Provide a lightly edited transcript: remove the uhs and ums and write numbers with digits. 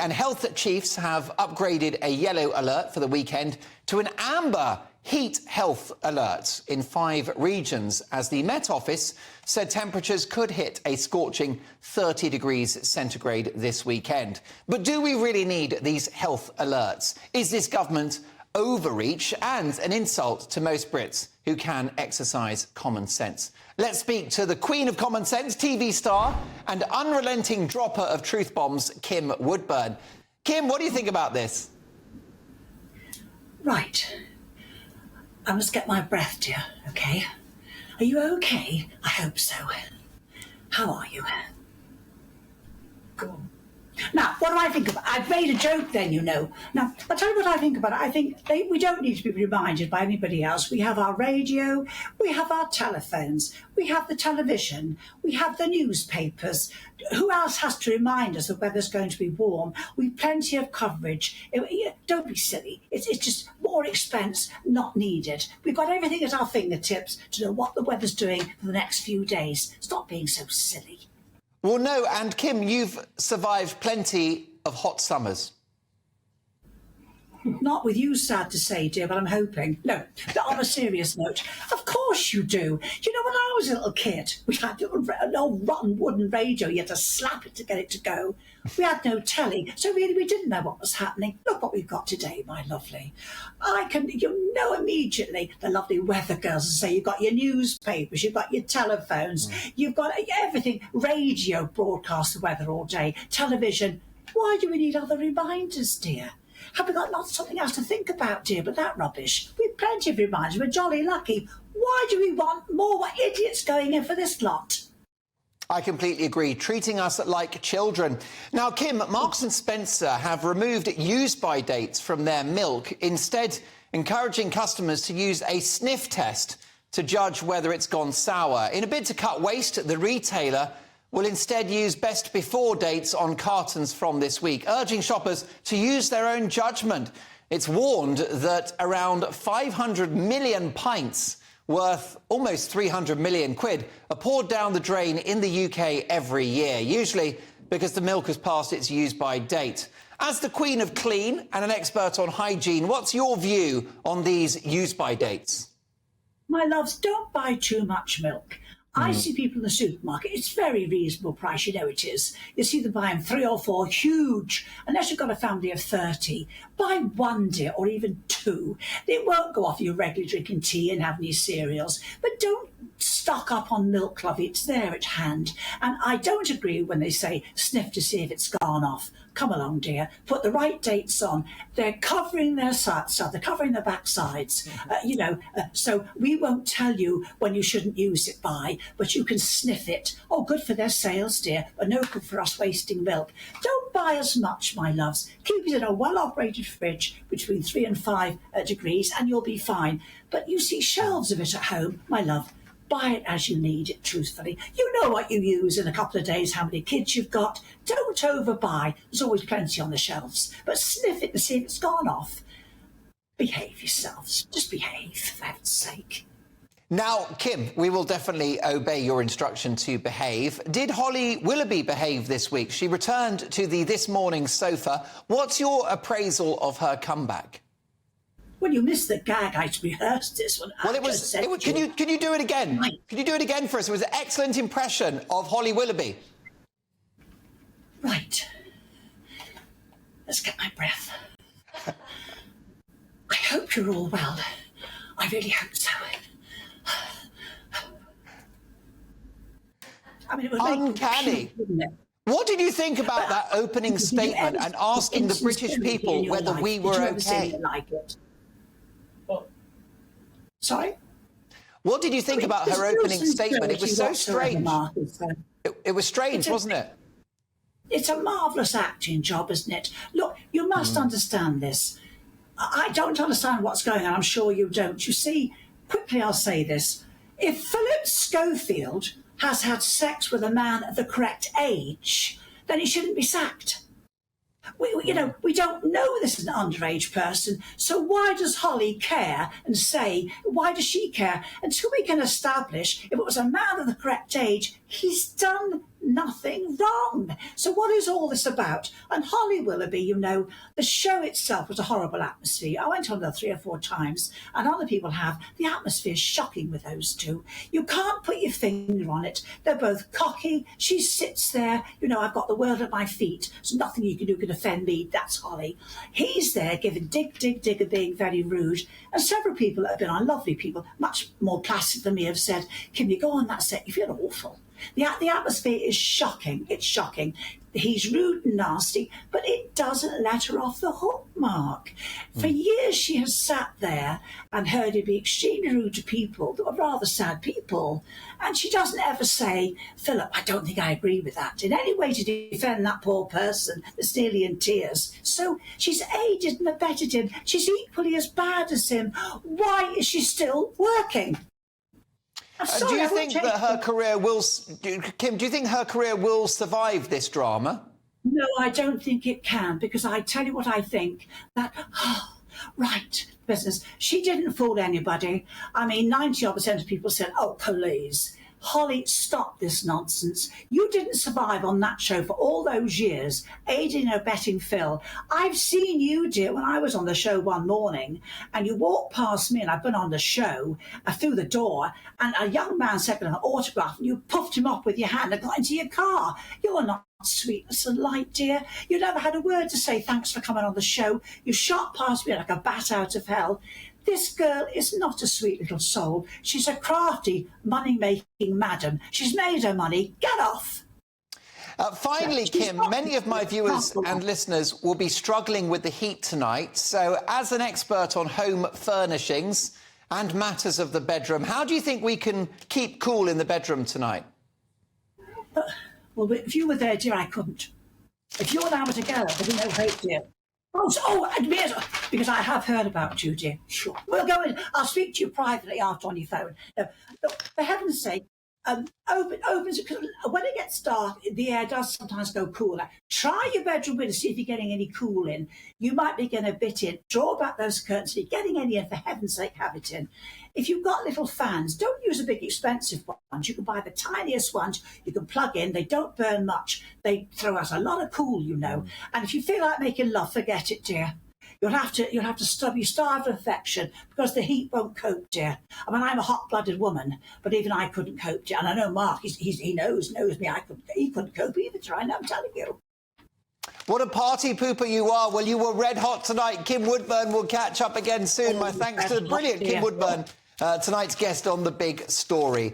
And health chiefs have upgraded a yellow alert for the weekend to an amber heat health alert in 5 regions, as the Met Office said temperatures could hit a scorching 30 degrees centigrade this weekend. But do we really need these health alerts? Is this government overreach and an insult to most Brits who can exercise common sense? Let's speak to the Queen of Common Sense, TV star and unrelenting dropper of truth bombs, Kim Woodburn. Kim, what do you think about this? Right. I must get my breath, dear, OK? Are you OK? I hope so. How are you? Go on. Now, what do I think about it? I've made a joke then, you know. Now, I'll tell you what I think about it. I think we don't need to be reminded by anybody else. We have our radio, we have our telephones, we have the television, we have the newspapers. Who else has to remind us the weather's going to be warm? We've plenty of coverage. Don't be silly. It's just more expense, not needed. We've got everything at our fingertips to know what the weather's doing for the next few days. Stop being so silly. Well, no, and Kim, you've survived plenty of hot summers. Not with you, sad to say, dear, but I'm hoping. No, on a serious note, of course you do. You know, when I was a little kid, we had an old rotten wooden radio. You had to slap it to get it to go. We had no telly, so really we didn't know what was happening. Look what we've got today, my lovely. You know immediately, the lovely weather girls say you've got your newspapers, you've got your telephones, you've got everything. Radio broadcasts the weather all day. Television. Why do we need other reminders, dear? Have we got not something else to think about, dear, but that rubbish? We've plenty of reminders. We're jolly lucky. Why do we want more idiots going in for this lot? I completely agree, treating us like children. Now, Kim, Marks and Spencer have removed use-by dates from their milk, instead encouraging customers to use a sniff test to judge whether it's gone sour. In a bid to cut waste, the retailer will instead use best before dates on cartons from this week, urging shoppers to use their own judgment. It's warned that around 500 million pints, worth almost 300 million quid, are poured down the drain in the UK every year, usually because the milk has passed its use-by date. As the Queen of Clean and an expert on hygiene, what's your view on these use-by dates? My loves, don't buy too much milk. I see people in the supermarket, it's very reasonable price, you know it is. You see them buying 3 or 4 huge, unless you've got a family of 30. Buy 1, dear, or even 2. It won't go off your regular drinking tea and having your cereals. But don't stock up on milk, lovey, it's there at hand. And I don't agree when they say sniff to see if it's gone off. Come along, dear, put the right dates on. They're covering their sides, they're covering their backsides, so we won't tell you when you shouldn't use it by, but you can sniff it. Oh, good for their sales, dear, but no good for us wasting milk. Don't buy as much, my loves. Keep it in a well-operated fridge between 3 and 5 degrees and you'll be fine. But you see shelves of it at home, my love. Buy it as you need it, truthfully. You know what you use in a couple of days, how many kids you've got. Don't overbuy. There's always plenty on the shelves. But sniff it and see if it's gone off. Behave yourselves. Just behave, for heaven's sake. Now, Kim, we will definitely obey your instruction to behave. Did Holly Willoughby behave this week? She returned to the This Morning sofa. What's your appraisal of her comeback? Well, you missed the gag. I rehearsed this one. Well, can you do it again? Right. Can you do it again for us? It was an excellent impression of Holly Willoughby. Right. Let's get my breath. I hope you're all well. I really hope so. I mean, it was uncanny. Wouldn't it? What did you think about that opening statement and asking the British people whether we were okay? Like it? Sorry? What did you think about her opening statement? It was so strange. It was strange, wasn't it? It's a marvellous acting job, isn't it? Look, you must understand this. I don't understand what's going on. I'm sure you don't. You see, quickly I'll say this. If Philip Schofield has had sex with a man of the correct age, then he shouldn't be sacked. We don't know this is an underage person, so why does Holly care and say, why does she care? Until we can establish if it was a man of the correct age, he's done nothing wrong. So what is all this about? And Holly Willoughby, you know, the show itself was a horrible atmosphere. I went on there 3 or 4 times, and other people have. The atmosphere is shocking with those two. You can't put your finger on it. They're both cocky. She sits there, you know, I've got the world at my feet. There's nothing you can do can offend me. That's Holly. He's there giving dig, and being very rude. And several people that have been on, lovely people, much more placid than me, have said, can you go on that set? You feel awful. The atmosphere is shocking. It's shocking. He's rude and nasty, but it doesn't let her off the hook, Mark. For years she has sat there and heard him be extremely rude to people that are rather sad people. And she doesn't ever say, Philip, I don't think I agree with that, in any way to defend that poor person that's nearly in tears. So she's aided and abetted him. She's equally as bad as him. Why is she still working? Do you think that her career will, Kim, do you think her career will survive this drama? No, I don't think it can, because I tell you what I think, that, right, business, she didn't fool anybody. I mean, 90% of people said, oh, please, Holly, stop this nonsense. You didn't survive on that show for all those years, aiding and abetting Phil. I've seen you, dear, when I was on the show one morning, and you walked past me, and I've been on the show, through the door, and a young man said an autograph, and you puffed him off with your hand and got into your car. You're not sweetness and light, dear. You never had a word to say thanks for coming on the show. You shot past me like a bat out of hell. This girl is not a sweet little soul. She's a crafty, money-making madam. She's made her money. Get off. Finally, Kim, many of my viewers and listeners will be struggling with the heat tonight. So as an expert on home furnishings and matters of the bedroom, how do you think we can keep cool in the bedroom tonight? Well, if you were there, dear, I couldn't. If you and I were together, there'd be no hope, dear. Oh, admit, because I have heard about you, dear. Sure. We'll go in. I'll speak to you privately after on your phone. No, look, for heaven's sake, open, because when it gets dark, the air does sometimes go cooler. Try your bedroom window, see if you're getting any cool in. You might be getting a bit in. Draw back those curtains. If you're getting any in, for heaven's sake, have it in. If you've got little fans, don't use a big expensive ones. You can buy the tiniest ones. You can plug in. They don't burn much. They throw out a lot of cool, you know. And if you feel like making love, forget it, dear. You'll have to starve of affection, because the heat won't cope, dear. I mean, I'm a hot-blooded woman, but even I couldn't cope, dear. And I know Mark, he knows me. He couldn't cope either, dear. I'm telling you. What a party pooper you are. Well, you were red hot tonight. Kim Woodburn will catch up again soon. My thanks to the brilliant Kim Woodburn, tonight's guest on The Big Story.